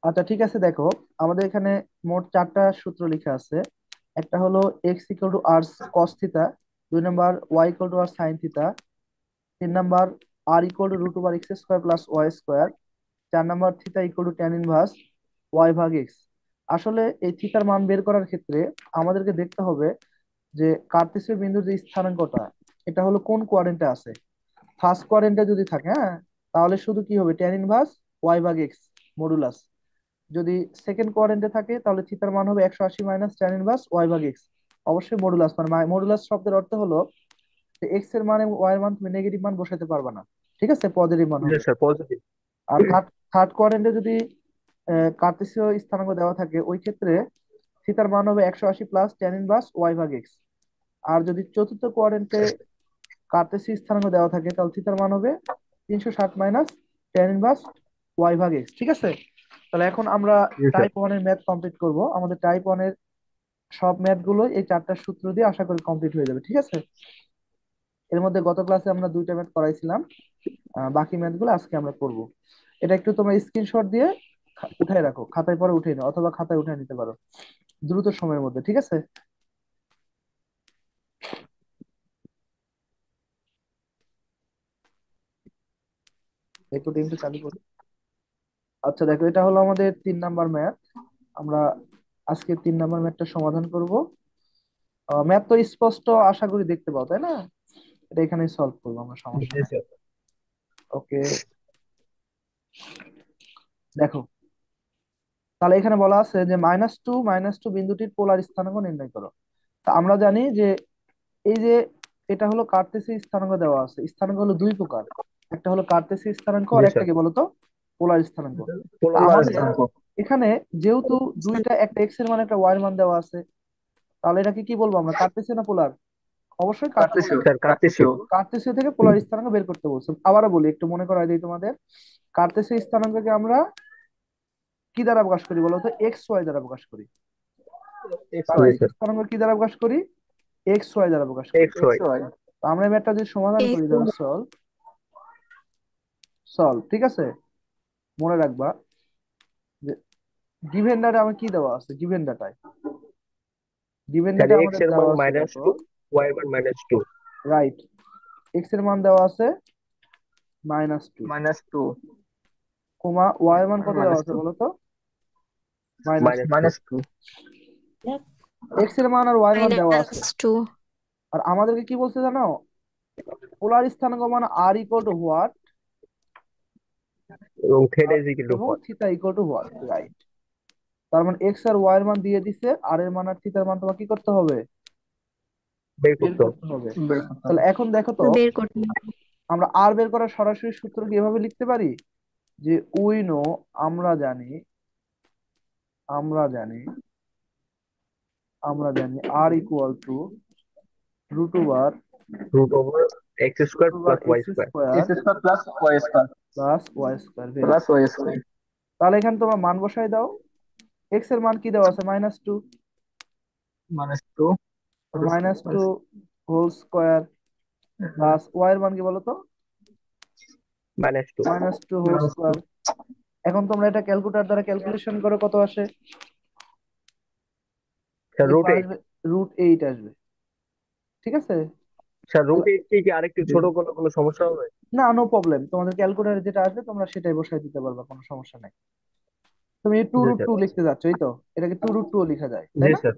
আচ্ছা ঠিক আছে, দেখো আমাদের এখানে মোট চারটা সূত্র লেখা আছে। একটা হলো x equal to r cos theta, দুই number y equal to r sine theta, তিন number r equal to root over x square plus Y square, চার number theta equal to tan inverse y ভাগ x. আসলে এই থিতার মান বের করার ক্ষেত্রে আমাদেরকে দেখতে হবে যে কার্তেশীয় বিন্দুর যে স্থানাঙ্কটা, এটা হলো কোন কোয়াড্রেন্টে আছে। ফার্স্ট কোয়াড্রেন্টে যদি থাকে, হ্যাঁ, তাহলে শুধু কি হবে, ট্যান ইনভার্স ওয়াই ভাগ এক্স মডুলাস। যদি সেকেন্ড কোয়াড্রেন্টে থাকে তাহলে থিতার মান হবে 180 মাইনাস ট্যান ইনভার্স ওয়াই ভাগ এক্স। অবশ্যই মডুলাস, মানে মডুলাস শব্দের অর্থ হলো যে এক্স এর মান এবং ওয়াই এর মান তুমি নেগেটিভ মান বসাতে পারবে না, ঠিক আছে, পজিটিভ মান জি হবে। Sir, positive. আর থার্ড থার্ড কোয়াড্রেন্টে যদি কার্তেশীয় স্থানাঙ্ক দেওয়া থাকে, ওই ক্ষেত্রে থিতার মান হবে 180 প্লাস ট্যান ইনভার্স ওয়াই ভাগ এক্স। আর যদি চতুর্থ কোয়াড্রেন্টে কার্তেশীয় স্থানাঙ্ক দেওয়া থাকে তাহলে থিতার মান হবে 360 মাইনাস ট্যান ইনভার্স ওয়াই ভাগ এক্স, ঠিক আছে। তাহলে এখন আমরা জি স্যার। টাইপ ওয়ান এর ম্যাথ কমপ্লিট করব। আমাদের টাইপ ওয়ান এর সব ম্যাথ গুলো এই চারটা সূত্র দিয়ে আশা করি কমপ্লিট হয়ে যাবে, ঠিক আছে। এর মধ্যে গত ক্লাসে আমরা দুইটা ম্যাথ করাইছিলাম, বাকি ম্যাথ গুলো আজকে আমরা করব। এটা একটু তোমরা স্ক্রিনশট দিয়ে উঠায় রাখো, খাতায় পরে উঠিয়ে নাও অথবা খাতায় উঠায় নিতে পারো দ্রুত সময়ের মধ্যে, ঠিক আছে। একটু টিমটা চালু করি। আচ্ছা দেখো, এটা হলো আমাদের 3 নাম্বার ম্যাথ। আমরা আজকে 3 নাম্বার ম্যাথটা সমাধান করব। ম্যাথ তো স্পষ্ট আশা করি দেখতে পাও, তাই না? এটা এখানে সলভ করবো আমরা, সমস্যা জি নাই। স্যার। ওকে, দেখো তাহলে এখানে বলা আছে যে -2 বিন্দুটির পোলার স্থানাঙ্ক নির্ণয় করো। তা আমরা জানি যে এই যে এটা হলো কার্তেসীয় স্থানাঙ্ক দেওয়া আছে, স্থানাঙ্ক হলো দুই প্রকার। একটা হলো কার্তেসীয় স্থানাঙ্ক আর জি একটা স্যার। কি বলতো, পোলার স্থানাঙ্ক। তা পোলার আমাদের স্থানাঙ্ক। এখানে যেহেতু দুইটা, একটা এক্স এর মান একটা ওয়াই এর মান দেওয়া আছে, তাহলে এটাকে কি বলবো আমরা, কার্তেসীয় না পোলার? অবশ্যই কার্তেসীয়। স্যার, কার্তেশীয়। কার্তেসীয় থেকে পোলার স্থানাঙ্ক বের করতে বলছে। আবারও বলি, একটু মনে করাই দিই তোমাদের। কার্তেসীয় স্থানাঙ্ককে আমরা কি দ্বারা প্রকাশ করি বলতো, এক্স ওয়াই দ্বারা প্রকাশ করি। এক্স ওয়াই কার্তেসীয় স্যার। স্থানাঙ্ক কি দ্বারা প্রকাশ করি, এক্স ওয়াই দ্বারা প্রকাশ করি। X Y. তো আমরা এই ম্যাথটা যদি সমাধান করি, এক্স ধরো সলভ, সলভ, ঠিক আছে। মনে রাখবা যে গিভেন ডাটা আমার কি দেওয়া আছে, গিভেন ডাটায়, গিভেন স্যার, ডাটা এক্স আমাদের এর মান দেওয়া আছে, মাইনাস দেখো, টু ওয়াই এর মান -2। রাইট, এক্স এর মান দেওয়া আছে -2, -2। কমা ওয়াই এর মান কত দেওয়া আছে বলো তো, -2। -2। এক্স এর মান আর ওয়াই এর মান দেওয়া আছে। -2। আর আমাদেরকে কি বলছে জানো, পোলার স্থানাঙ্ক মানে আর ইকুয়াল টু হোয়াট, এবং থিটা ইজ ইকুয়াল টু এবং what. Theta equal to what, right. তার মানে এক্স আর ওয়াই এর মান দিয়ে দিছে, আর এর মান আর থিটার মান তোমার কি করতে হবে, বের বের করতে হবে। করতে হবে। তাহলে এখন দেখো তো, বের করতে হবে। আমরা আর বের করার সরাসরি সূত্র কি এভাবে লিখতে পারি যে উই নো, আমরা জানি, আমরা জানি, আমরা জানি r equal to root over √x square plus y x square. Square x square plus Y square plus Y square, very plus good. Y square তাহলে এখানে তোমার মান বসাই দাও। এক্স এর মান কি দেওয়া আছে, -2, -2 -2 হোল স্কোয়ার প্লাস ওয়াই এর মান কি বলো তো, -2। -2 হোল স্কোয়ার। এখন তোমরা এটা ক্যালকুলেটর দ্বারা ক্যালকুলেশন করো, কত আসে, স্যার, দেখবা √8। আসবে √8 আসবে, ঠিক আছে। স্যার, তাহলে √8 কি আরেকটু ছোট করলে কোনো সমস্যা হবে? না, নো প্রবলেম, তোমাদের ক্যালকুলেটরে যেটা আসবে তোমরা সেটাই বসাই দিতে পারবে, কোনো সমস্যা নাই। তুমি টু জি রুট স্যার। টু লিখতে যাচ্ছ, এই তো, এটাকে টু রুট টু লেখা যায়, তাই জি না? স্যার।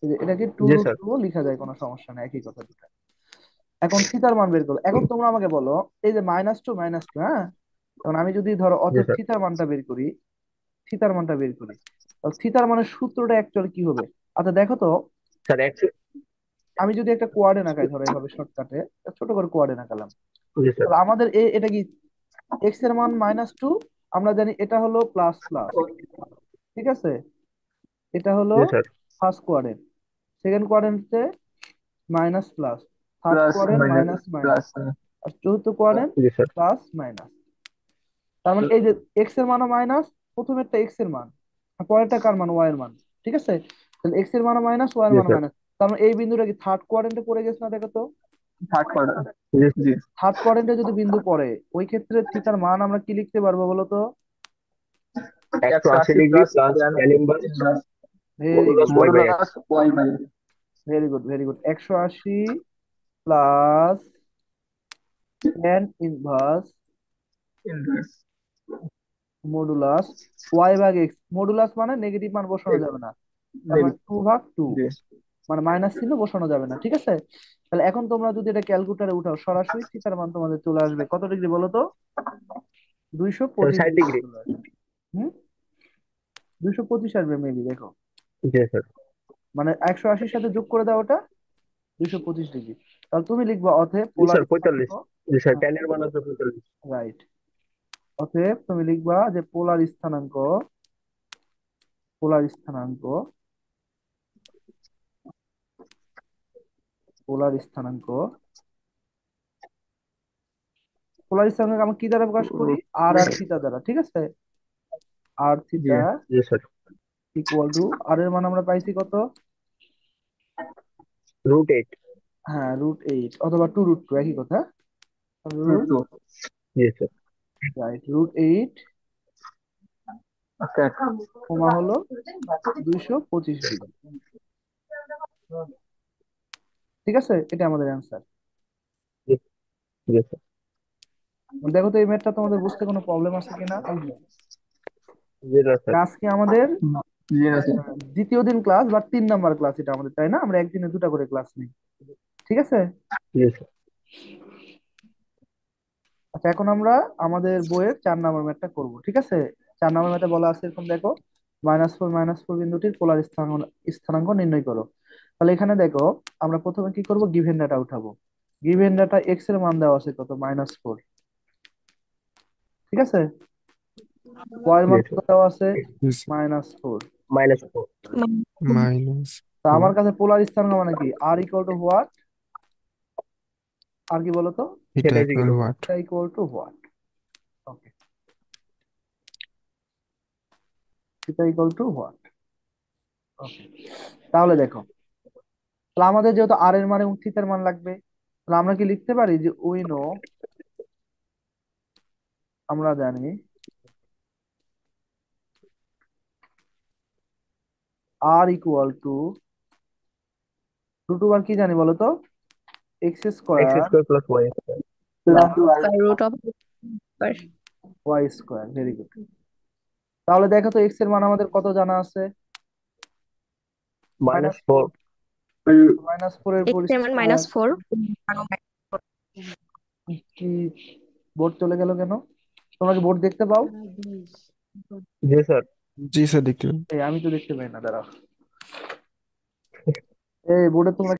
এই যে এটাকে টু জি রুট স্যার। টু লেখা যায়, কোনো সমস্যা নাই, একই কথা দুটা। এখন থিতার মান বের করো। এখন তোমরা আমাকে বলো, এই যে -2, হ্যাঁ, এখন আমি যদি ধরো জি অত স্যার। থিতার মানটা বের করি, থিতার মানটা বের করি, তাহলে থিতার মানের সূত্রটা অ্যাকচুয়ালি কি হবে। আচ্ছা দেখো তো, স্যার, এক্স। আমি যদি একটা কোয়ার্ডেন আঁকাই, ধরো এইভাবে শর্টকাটে ছোট করে কোয়ার্ডেন আঁকালাম, জি স্যার। তাহলে আমাদের এটা কি, এক্স এর মান -2, আমরা জানি এটা হলো প্লাস প্লাস, ঠিক আছে। এটা হলো জি স্যার। ফার্স্ট কোয়ার্ডেন্ট, সেকেন্ড কোয়ার্ডেন্টে minus plus, third plus quadrant minus minus minus, plus আর চতুর্থ কোয়ার্ডেন্ট জি স্যার। Plus minus. তার মানে এই যে এক্স এর মান মাইনাস, প্রথমেরটা এক্স এর মান, আর পরেরটা কার মান, ওয়াই এর মান, ঠিক আছে। তাহলে এক্স এর মান মাইনাস, ওয়াই এর জি মান স্যার। মাইনাস। তার মানে এই বিন্দুটা কি থার্ড কোয়ার্ডেন্টে পড়ে গেছে না, দেখো তো। Third quarter. জি জি। থার্ড কোয়ার্ডেন্টে যদি বিন্দু পড়ে, ওই ক্ষেত্রে থিটার মান আমরা কি লিখতে পারবো বলো তো, একশো একশো আশি আশি degree plus plus tan tan inverse inverse very modulus good, Y by X. Modulus Y by very good, very good. 180 plus tan inverse inverse modulus Y ভাগ এক্স। মডুলাস মানে নেগেটিভ মান বসানো যাবে না, তার মানে 2/2, মানে মাইনাস চিহ্ন বসানো যাবে না, ঠিক আছে? তাহলে এখন তোমরা যদি এটা ক্যালকুলেটারে উঠাও, সরাসরি থিটার মান তোমাদের চলে আসবে কত ডিগ্রি বলো তো? 225 ষাট ডিগ্রি ডিগ্রি চলে আসবে। হুম, 225 আসবে মেবি, দেখো। জি স্যার। মানে 180-র সাথে যোগ করে দাও ওটা, 225 ডিগ্রি। তাহলে তুমি লিখবা অতএব জি পোলার স্যার স্থানাঙ্ক। 45। জি স্যার, টেন এর মান আছে 45। রাইট। অতএব তুমি লিখবা যে পোলার স্থানাঙ্ক পোলার স্থানাঙ্ক পোলার স্থানাঙ্ক আমরা কি দ্বারা প্রকাশ করি? আর আর থিটা দ্বারা, ঠিক আছে? আর জি থিটা জি স্যার। ইকুয়াল টু, আর এর মান আমরা পাইছি কত? √8। হ্যাঁ, √8 অথবা 2√2, একই কথা। রুট রুট টু রাইট, √8 আচ্ছা কমা হলো 225 ডিগ্রি, ঠিক আছে? এটা আমাদের অ্যান্সার। জি জি স্যার। দেখো তো এই ম্যাথটা তোমাদের বুঝতে কোনো প্রবলেম আছে কিনা। জি না স্যার। আজকে আমাদের জি আছে দ্বিতীয় দিন ক্লাস বা 3 নাম্বার ক্লাস এটা আমাদের, তাই না? আমরা একদিনে দুটা করে ক্লাস নিই, ঠিক আছে? জি স্যার। আচ্ছা, এখন আমরা আমাদের বইয়ের 4 নাম্বার ম্যাথটা করব, ঠিক আছে? 4 নাম্বার ম্যাথে বলা আছে এরকম, দেখো, -4 বিন্দুটির পোলার স্থানাঙ্ক নির্ণয় করো। তাহলে এখানে দেখো, আমরা প্রথমে কি করব, গিভেন ডাটা উঠাবো। গিভেন ডাটা এক্স এর মান দেওয়া আছে কত? -4, ঠিক আছে? ওয়াই এর জি মান কত স্যার। দেওয়া আছে? Is -4। -4। minus তা আমার 4 কাছে পোলার স্থানাঙ্ক মানে কি? আর ইকুয়াল টু হোয়াট? আর কি বলতো? theta সেটাই equal জিজ্ঞেস what? এটা ইকুয়াল টু হোয়াট? ওকে, এটা ইকুয়াল টু হোয়াট? ওকে, তাহলে দেখো, তাহলে আমাদের যেহেতু আর এর মান এবং থিটার মান লাগবে, তাহলে আমরা কি লিখতে পারি যে উই নো, আমরা জানি আর ইকুয়াল টু √2 কি জানি বলো তো? X X square square plus Y square plus square root of square. Y square. Very good. তাহলে দেখো তো এক্স এর মান আমাদের কত জানা আছে? -4। -4। -4 এর X উপর এর মান স্কোয়ার। -4. কি, বোর্ড চলে গেল কেন? তোমরা কি বোর্ড দেখতে পাও? জি স্যার। জি স্যার দেখতে পাবেন। এই আমি তো দেখতে পাই না, দাঁড়াও। এই বোর্ডে তোমরা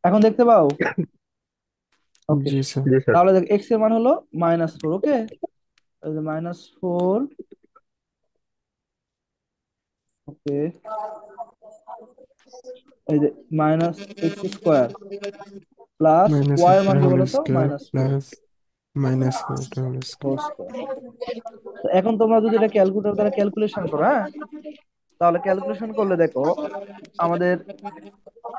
এখন দেখতে পাও? ওকে, জি স্যার জি স্যার। তাহলে দেখ এক্স এর মান হলো -4, ওকে? -4, ওকে, এই যে -x² plus minus Y x এর মান কি whole বলতো? square -4 plus minus 4 whole whole square square. তো এখন তোমরা যদি এটা ক্যালকুলেটর দ্বারা ক্যালকুলেশন করো, হ্যাঁ, তাহলে ক্যালকুলেশন করলে দেখো আমাদের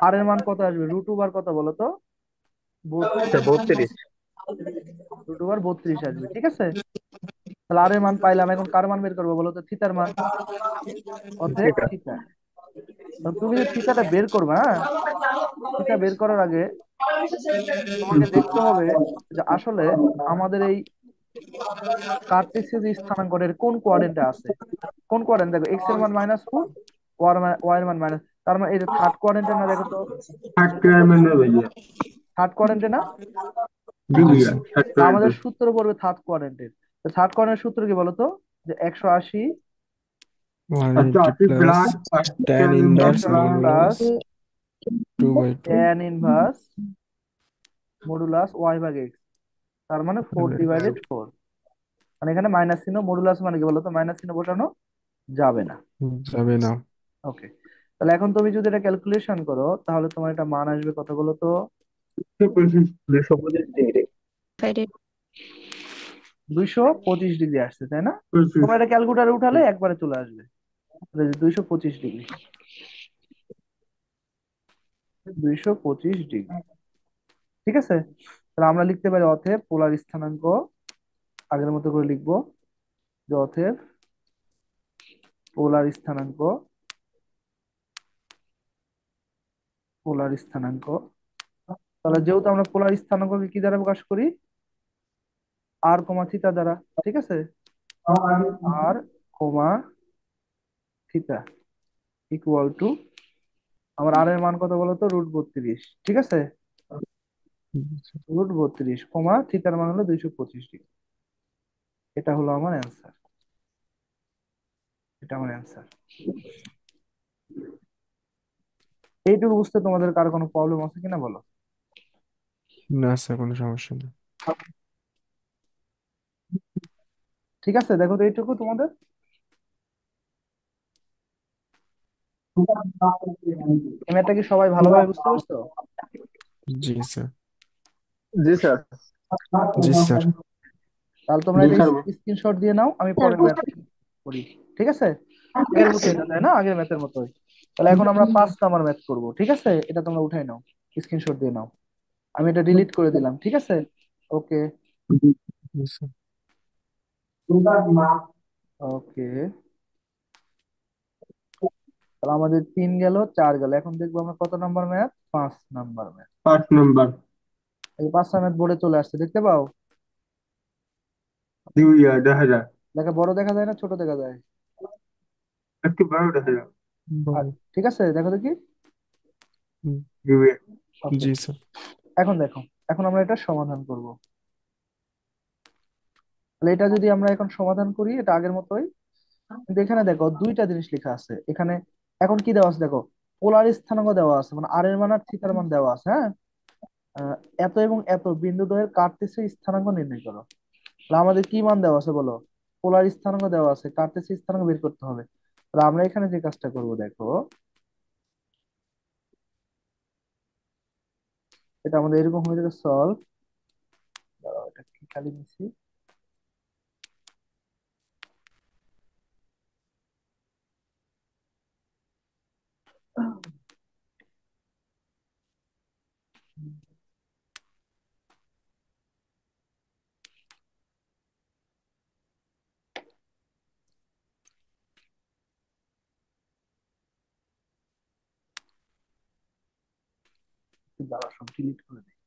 আর এর মান কত আসবে? √2 কত বলো তো? স্যার 32। √2 আসবে, ঠিক আছে? তাহলে আর এর মান পাইলাম, এখন কার মান বের করবো বলো তো? থিতার মান। অতএব থিটা। থিতা। তুমি যে থিতাটা বের করবে, হ্যাঁ, থিতা বের করার আগে তোমাকে দেখতে হবে যে আসলে আমাদের এই কার্টেসীয় যে স্থানাঙ্কটা এর কোন কোয়াড্রেন্টে আছে। কোন কোয়াড্রেন্ট? দেখো, এক্স এর মান -4, ওয়াই এর মান মাইনাস, তার মানে এটা থার্ড কোয়াড্রেন্টে না? দেখো তো, थर्ड क्वाड्रेंट में भैया থার্ড कोऑर्डिनेट ना? जी জি भैया স্যার थर्ड তা আমাদের क्वाड्रेंट সূত্র পড়বে থার্ড কোয়াড্রেন্টের। তো থার্ড কোয়াড্রেন্টের সূত্র কি বলতো? যে 180 अच्छा 180 80 plus plus tan tan inverse 180 plus modulus 2/2 tan inverse modulus Y ভাগ এক্স, তার মানে 4/4। মানে এখানে মাইনাস চিহ্ন, মডুলাস মানে কি বলতো? মাইনাস চিহ্ন বসানো যাবে না। যাবে না ওকে, তাহলে এখন তুমি যদি এটা ক্যালকুলেশন করো, তাহলে তোমার এটা মান আসবে কত বলো তো? 225 ডিগ্রি। Divided. 225 ডিগ্রি আসছে, তাই না? তোমরা এটা ক্যালকুলেটারে উঠালে একবারে চলে আসবে 225 ডিগ্রি। 225 ডিগ্রি, ঠিক আছে? তাহলে আমরা লিখতে পারি অতএব পোলার স্থানাঙ্ক আগের মতো করে লিখবো, অতএব পোলার স্থানাঙ্ক তাহলে যেহেতু আমরা পোলার স্থানাঙ্ককে কি দ্বারা প্রকাশ করি, আর কমা থিটা দ্বারা, ঠিক আছে, আর কমা থিটা ইকুয়াল টু, আমার আর এর মান কত বলতো, √32, ঠিক আছে, √32 কমা থিটার মান হলো 225 ডিগ্রি। এটা হলো আমার অ্যান্সার, এটা আমার অ্যান্সার। এইটুকু বুঝতে তোমাদের কার কোনো প্রবলেম আছে কিনা বলো। না স্যার, কোনো সমস্যা নেই। ঠিক আছে, দেখো তো এইটুকু তোমাদের। এই ম্যাথটা কি সবাই ভালোভাবে বুঝতে পারছো? জি স্যার। জি স্যার। জি স্যার। তাহলে তোমরা জি এটা স্যার। স্ক্রিনশট দিয়ে নাও, আমি পরের ম্যাথ করি, ঠিক আছে। আগের মতো এটা তাই না, আগের ম্যাথের মতোই। তাহলে এখন আমরা 5 নাম্বার ম্যাথ করব, ঠিক আছে, এটা তোমরা উঠাই নাও, স্ক্রিনশট দিয়ে নাও। আমি এটা ডিলিট করে দিলাম, ঠিক আছে। ওকে। জি স্যার। ওকে, তাহলে আমাদের 3 গেল, 4 গেল, এখন দেখবো আমরা কত নাম্বার ম্যাথ, 5 নাম্বার ম্যাথ। 5 নম্বর। এই 5টা ম্যাথ বোর্ডে চলে আসছে, দেখতে পাও? দেখা যায়। দেখা বড় দেখা যায় না ছোট দেখা যায়? একটু বড় দেখা যায়। আর ঠিক আছে, দেখো দেখি। হুম, দিবি। ওকে, জি স্যার। এখন দেখো, এখন আমরা এটা সমাধান করব। তাহলে এটা যদি আমরা এখন সমাধান করি, এটা আগের মতোই, কিন্তু এখানে দেখো দুইটা জিনিস লেখা আছে এখানে। এখন কি দেওয়া আছে দেখো, পোলার স্থানাঙ্ক দেওয়া আছে, মানে আর এর মান আর থিটার মান দেওয়া আছে, হ্যাঁ। আহ, এত এবং এত বিন্দু দ্বয়ের কার্তেশীয় স্থানাঙ্ক নির্ণয় করো। তাহলে আমাদের কি মান দেওয়া আছে বলো, পোলার স্থানাঙ্ক দেওয়া আছে, কার্তেশীয় স্থানাঙ্ক বের করতে হবে। তাহলে আমরা এখানে যে কাজটা করব দেখো, এটা আমাদের এরকম হয়ে যাবে সলভ। এটা কি খালি নিচ্ছি, দাঁড়া সব ডিলিট করে দিই।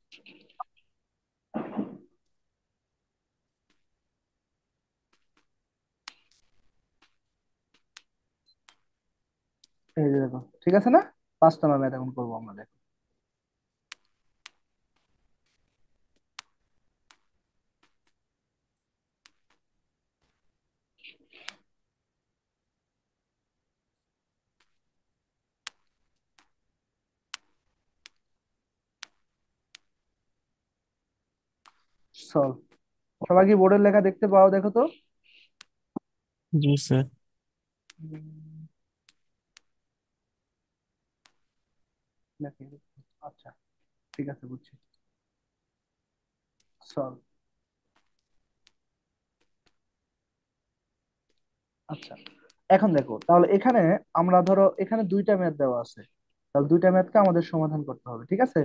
এই যে দেখো, ঠিক আছে না, 5 নাম্বার ম্যাথ এখন করবো আমরা, দেখো। সলভ। সবাই কি বোর্ডের লেখা দেখতে পাও, দেখো তো। জি স্যার। উম, লেখা আচ্ছা, ঠিক আছে, বুঝছি। সলভ। আচ্ছা, এখন দেখো, তাহলে এখানে আমরা ধরো এখানে দুইটা ম্যাথ দেওয়া আছে, তাহলে দুইটা ম্যাথকে আমাদের সমাধান করতে হবে, ঠিক আছে।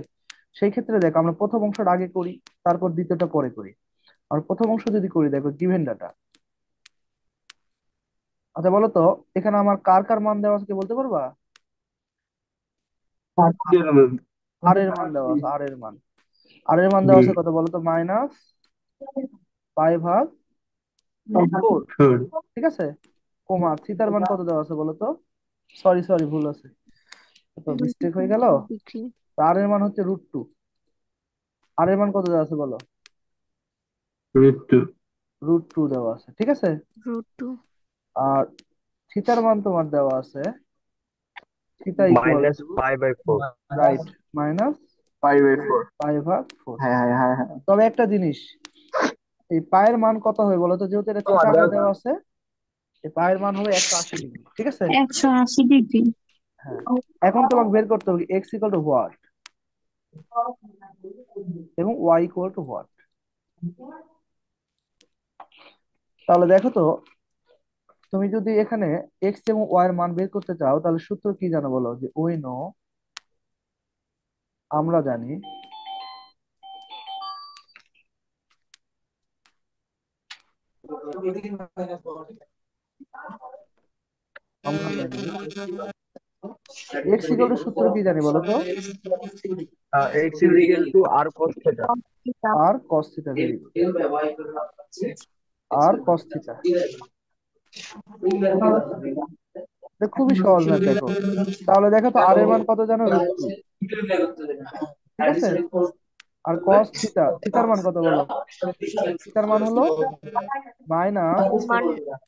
সেই ক্ষেত্রে দেখো, আমরা প্রথম অংশটা আগে করি, তারপর দ্বিতীয়টা পরে করি। আর প্রথম অংশ যদি করি, দেখো গিভেন ডাটা। আচ্ছা বলো তো, এখানে আমার কার কার মান দেওয়া আছে কি বলতে পারবা? আর এর মান দেওয়া আছে, আর এর মান দেওয়া আছে কত বলো তো, -π/4, ঠিক আছে, কমা থিতার মান কত দেওয়া আছে বলো তো, সরি সরি ভুল আছে, তো মিস্টেক হয়ে গেল। ডিগ্রি। আর এর মান হচ্ছে √2, আর এর মান কত দেওয়া আছে বলো, √2 দেওয়া আছে, ঠিক আছে। √2। আর থিতার মান তোমার দেওয়া আছে, theta equal to, -π/4। Right, minus 5/4। π/4। হ্যাঁ হ্যাঁ হ্যাঁ হ্যাঁ। তবে একটা জিনিস, এই পায়ের মান কত হবে বলো তো, যেহেতু এটা থিতা আকারে দেওয়া আছে, এই পায়ের মান হবে 180 ডিগ্রি, ঠিক আছে। 180 ডিগ্রি। হ্যাঁ, এখন তোমাকে বের করতে হবে এক্স ইকুয়াল টু হোয়াট এবং ওয়াই ইকুয়াল টু হোয়াট। তাহলে দেখো তো, তুমি যদি এখানে এক্স এবং ওয়াই এর মান বের করতে চাও, তাহলে সূত্র কি জানো বলো, যে উই নো, আমরা জানি, আমরা জানি এক্স ইকুয়াল টু সূত্র কি জানি বলো তো? X is equal to R cos theta. R cos theta, very good, R cos theta. এটা খুবই সহজ ম্যাথ, দেখো তাহলে দেখো তো আর এর মান কত জানো? √2, ঠিক আছে? আর কস থিটা, থিটার মান কত বলো? থিটার মান হলো মাইনাস, মান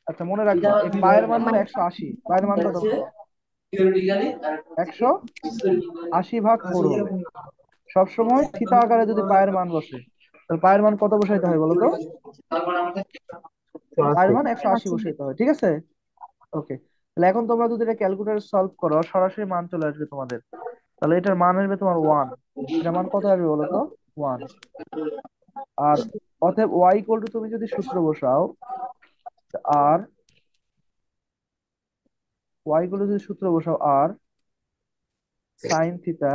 আচ্ছা মনে রাখবা এই পায়ের মান হলো 180, পায়ের মান কত বলো? 180/4 হবে। সবসময় থিতা আকারে যদি পায়ের মান বসে, তাহলে পায়ের মান কত বসাইতে হয় বলো তো? পায়ের মান 180 আছে। বসাইতে হয়, ঠিক আছে? ওকে, তাহলে এখন তোমরা যদি এটা ক্যালকুলেটর সলভ করো, সরাসরি মান চলে আসবে তোমাদের। তাহলে এটার মান আসবে তোমার 1। এটার মান কত আসবে বলো তো? 1। আর অতএব ওয়াই ইকুয়াল টু, তুমি যদি সূত্র বসাও, আর ওয়াই ইকুয়াল টু যদি সূত্র বসাও আর সাইন থিটা,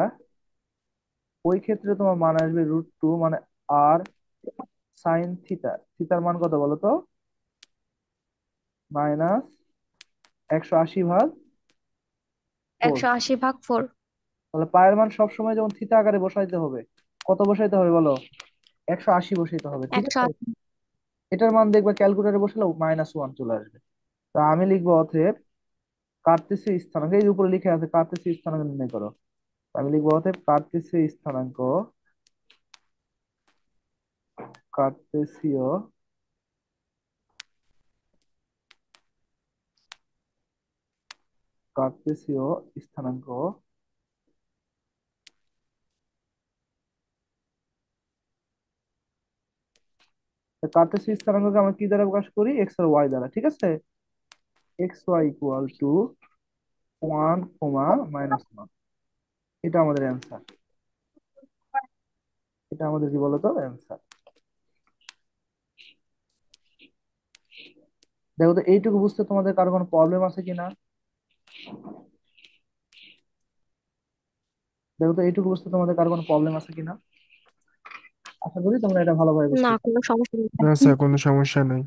ওই ক্ষেত্রে তোমার মান আসবে √2, মানে আর সাইন থিটা। থিটার মান কত বলো তো? মাইনাস 180/4। 180/4। তাহলে পায়ের মান সবসময় যেমন থিতা আকারে বসাইতে হবে, কত বসাইতে হবে বলো? 180 বসাইতে হবে, ঠিক আছে? 180। এটার মান দেখবা ক্যালকুলেটরে বসালে -1 চলে আসবে। তা আমি লিখবো অতএব কার্তেশীয় স্থানাঙ্ক, এই যে উপরে লিখে আছে কার্তেশীয় স্থানাঙ্ক নির্ণয় করো। আমি লিখবো অতএব কার্তেশীয় স্থানাঙ্ক, কার্তেশীয় কার্তেশীয় স্থানাঙ্ক কার্তেশীয় স্থানাঙ্ককে আমরা কি দ্বারা প্রকাশ করি? এক্স আর ওয়াই দ্বারা, ঠিক আছে? X Y equal to 1, -1। এটা আমাদের অ্যান্সার, এটা আমাদের কি বলতো অ্যান্সার। দেখো তো এইটুকু বুঝতে তোমাদের কারো কোনো প্রবলেম আছে কিনা? দেখো তো এইটুকু বুঝতে তোমাদের কারো কোনো প্রবলেম আছে কিনা? আশা করি তোমরা এটা ভালোভাবে বুঝতে না, পারছো। কোনো সমস্যা নেই। না স্যার, কোনো সমস্যা নাই।